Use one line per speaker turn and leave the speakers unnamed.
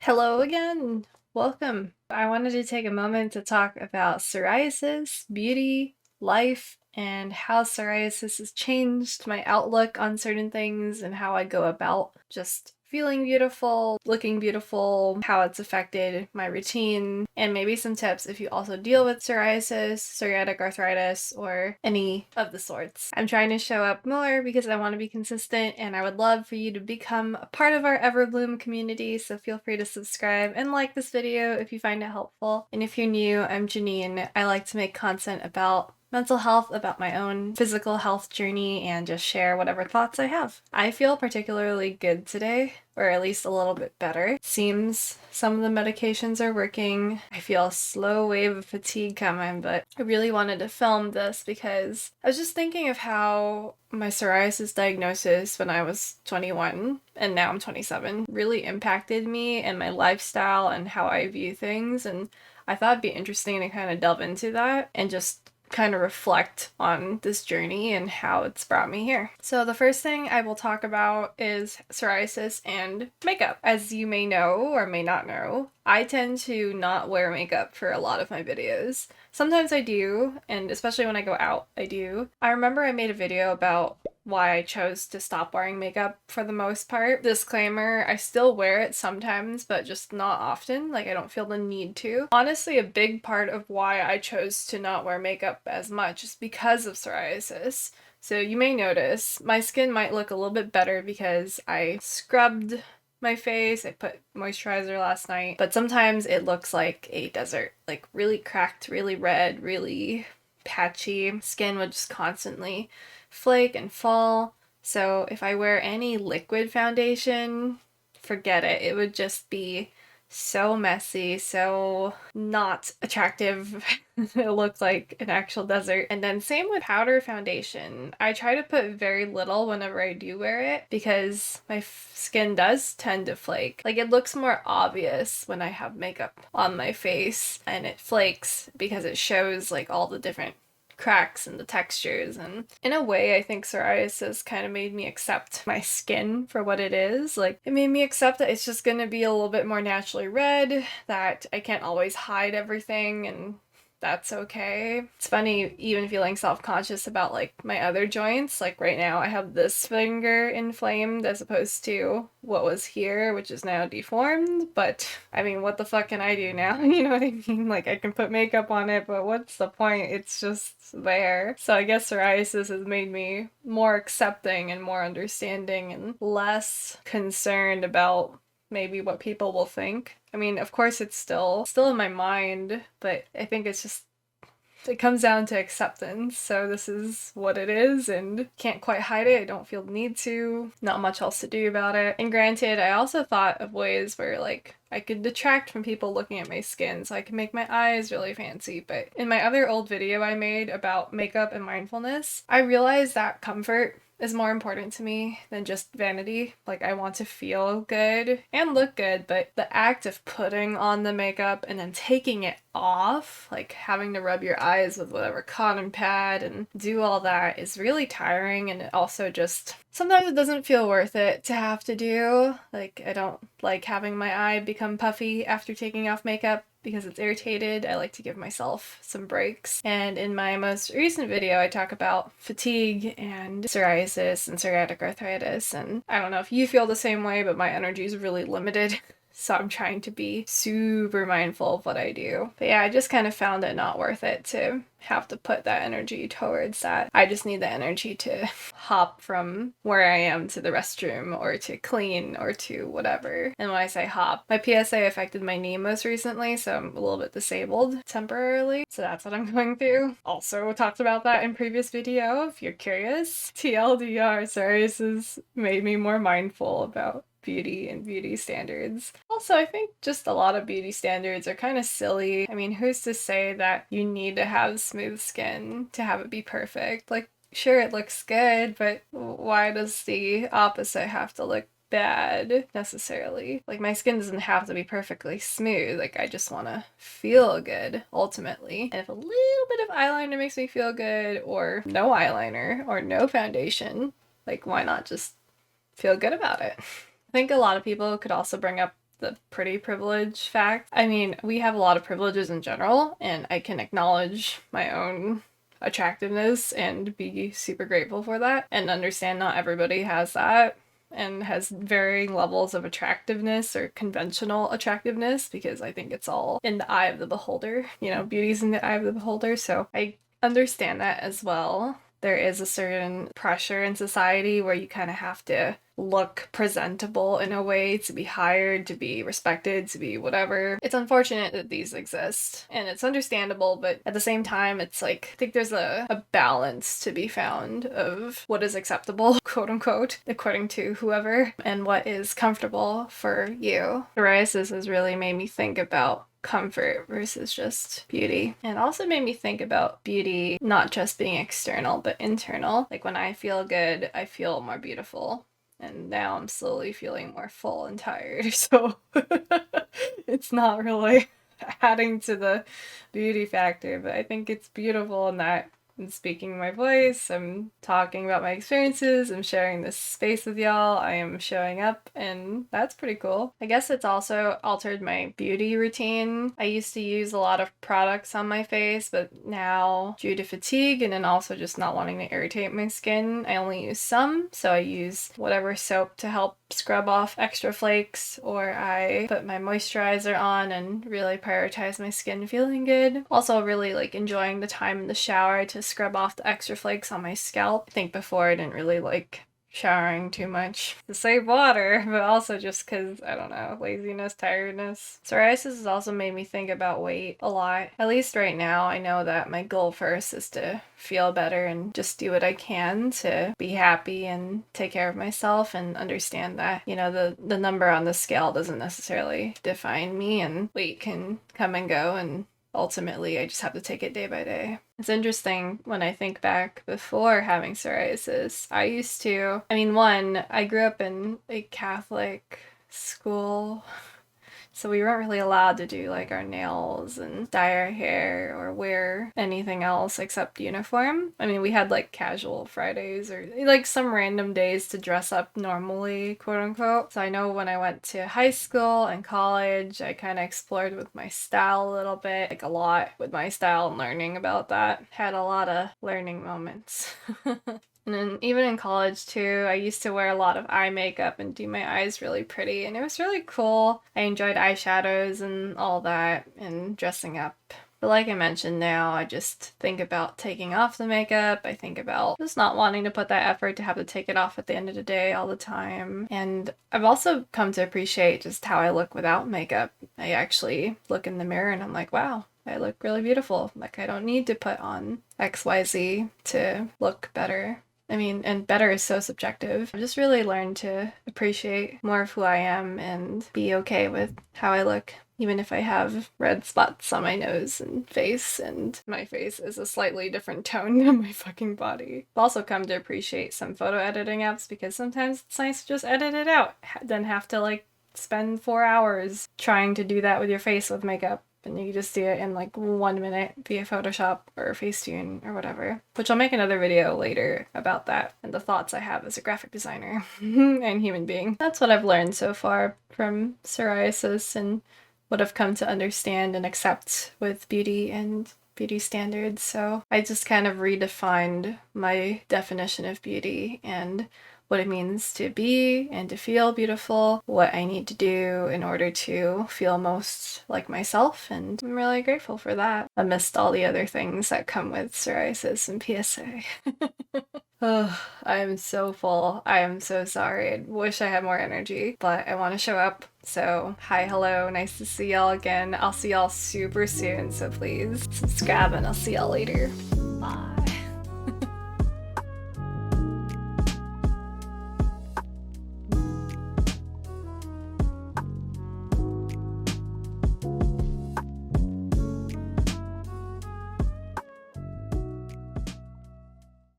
Hello again. Welcome. I wanted to take a moment to talk about psoriasis, beauty, life, and how psoriasis has changed my outlook on certain things and how I go about just feeling beautiful, looking beautiful, how it's affected my routine, and maybe some tips if you also deal with psoriasis, psoriatic arthritis, or any of the sorts. I'm trying to show up more because I want to be consistent, and I would love for you to become a part of our Everbloom community, so feel free to subscribe and like this video if you find it helpful. And if you're new, I'm Janine. I like to make content about mental health, about my own physical health journey, and just share whatever thoughts I have. I feel particularly good today, or at least a little bit better. Seems some of the medications are working. I feel a slow wave of fatigue coming, but I really wanted to film this because I was just thinking of how my psoriasis diagnosis when I was 21 and now I'm 27 really impacted me and my lifestyle and how I view things, and I thought it'd be interesting to kind of delve into that and just kind of reflect on this journey and how it's brought me here. So the first thing I will talk about is psoriasis and makeup. As you may know or may not know, I tend to not wear makeup for a lot of my videos. Sometimes I do, and especially when I go out, I do. I remember I made a video about why I chose to stop wearing makeup for the most part. Disclaimer, I still wear it sometimes, but just not often. Like, I don't feel the need to. Honestly, a big part of why I chose to not wear makeup as much is because of psoriasis. So you may notice my skin might look a little bit better because I scrubbed my face, I put moisturizer last night, but sometimes it looks like a desert, like really cracked, really red, really patchy. Skin would just constantly flake and fall. So if I wear any liquid foundation, forget it. It would just be so messy, so not attractive. It looks like an actual desert. And then same with powder foundation. I try to put very little whenever I do wear it because my skin does tend to flake. Like, it looks more obvious when I have makeup on my face and it flakes because it shows like all the different cracks and the textures. And in a way, I think psoriasis kind of made me accept my skin for what it is. Like, it made me accept that it's just gonna be a little bit more naturally red, that I can't always hide everything, and that's okay. It's funny even feeling self-conscious about like my other joints. Like right now I have this finger inflamed as opposed to what was here, which is now deformed. But I mean, what the fuck can I do now? You know what I mean? Like, I can put makeup on it, but what's the point? It's just there. So I guess psoriasis has made me more accepting and more understanding and less concerned about maybe what people will think. I mean, of course it's still in my mind, but I think it's just, it comes down to acceptance. So this is what it is and can't quite hide it. I don't feel the need to. Not much else to do about it. And granted, I also thought of ways where like I could detract from people looking at my skin, so I can make my eyes really fancy. But in my other old video I made about makeup and mindfulness, I realized that comfort is more important to me than just vanity. Like, I want to feel good and look good, but the act of putting on the makeup and then taking it off, like having to rub your eyes with whatever cotton pad and do all that, is really tiring. And it also just, sometimes it doesn't feel worth it to have to do. Like, I don't like having my eye become puffy after taking off makeup because it's irritated. I like to give myself some breaks. And in my most recent video, I talk about fatigue and psoriasis and psoriatic arthritis. And I don't know if you feel the same way, but my energy is really limited. So I'm trying to be super mindful of what I do. But yeah, I just kind of found it not worth it to have to put that energy towards that. I just need the energy to hop from where I am to the restroom or to clean or to whatever. And when I say hop, my PSA affected my knee most recently, so I'm a little bit disabled temporarily. So that's what I'm going through. Also talked about that in previous video if you're curious. TLDR, psoriasis made me more mindful about beauty and beauty standards. Also, I think just a lot of beauty standards are kind of silly. I mean, who's to say that you need to have smooth skin to have it be perfect? Like, sure, it looks good, but why does the opposite have to look bad necessarily? Like, my skin doesn't have to be perfectly smooth. Like, I just want to feel good ultimately. And if a little bit of eyeliner makes me feel good, or no eyeliner or no foundation, like, why not just feel good about it? I think a lot of people could also bring up the pretty privilege fact. I mean, we have a lot of privileges in general, and I can acknowledge my own attractiveness and be super grateful for that and understand not everybody has that and has varying levels of attractiveness or conventional attractiveness, because I think it's all in the eye of the beholder. You know, beauty's in the eye of the beholder. So I understand that as well. There is a certain pressure in society where you kind of have to look presentable in a way to be hired, to be respected, to be whatever. It's unfortunate that these exist, and it's understandable, but at the same time, it's like, I think there's a balance to be found of what is acceptable, quote unquote, according to whoever, and what is comfortable for you. Psoriasis has really made me think about comfort versus just beauty, and also made me think about beauty not just being external but internal. Like when I feel good, I feel more beautiful, and now I'm slowly feeling more full and tired, so it's not really adding to the beauty factor, but I think it's beautiful in that I'm speaking my voice, I'm talking about my experiences, I'm sharing this space with y'all, I am showing up, and that's pretty cool. I guess it's also altered my beauty routine. I used to use a lot of products on my face, but now, due to fatigue and then also just not wanting to irritate my skin, I only use some. So I use whatever soap to help scrub off extra flakes, or I put my moisturizer on and really prioritize my skin feeling good. Also really like enjoying the time in the shower to scrub off the extra flakes on my scalp. I think before I didn't really like showering too much to save water, but also just because, I don't know, laziness, tiredness. Psoriasis has also made me think about weight a lot. At least right now, I know that my goal first is to feel better and just do what I can to be happy and take care of myself, and understand that, you know, the number on the scale doesn't necessarily define me, and weight can come and go, and ultimately I just have to take it day by day. It's interesting when I think back before having psoriasis. I grew up in a Catholic school, so we weren't really allowed to do like our nails and dye our hair or wear anything else except uniform. I mean, we had like casual Fridays or like some random days to dress up normally, quote unquote. So I know when I went to high school and college, I kind of explored with my style a little bit, like a lot with my style, and learning about that. Had a lot of learning moments. And then even in college too, I used to wear a lot of eye makeup and do my eyes really pretty, and it was really cool. I enjoyed eyeshadows and all that and dressing up. But like I mentioned, now I just think about taking off the makeup. I think about just not wanting to put that effort to have to take it off at the end of the day all the time. And I've also come to appreciate just how I look without makeup. I actually look in the mirror and I'm like, wow, I look really beautiful. Like I don't need to put on XYZ to look better. I mean, and better is so subjective. I've just really learned to appreciate more of who I am and be okay with how I look, even if I have red spots on my nose and face, and my face is a slightly different tone than my fucking body. I've also come to appreciate some photo editing apps, because sometimes it's nice to just edit it out than have to like spend 4 hours trying to do that with your face with makeup. And you can just do it in like 1 minute via Photoshop or Facetune or whatever. Which I'll make another video later about that and the thoughts I have as a graphic designer and human being. That's what I've learned so far from psoriasis and what I've come to understand and accept with beauty and beauty standards. So I just kind of redefined my definition of beauty and what it means to be and to feel beautiful, what I need to do in order to feel most like myself, and I'm really grateful for that, amidst all the other things that come with psoriasis and PSA. Oh, I am so full. I am so sorry. I wish I had more energy, but I want to show up. So, hi, hello, nice to see y'all again. I'll see y'all super soon, so please subscribe and I'll see y'all later. Bye.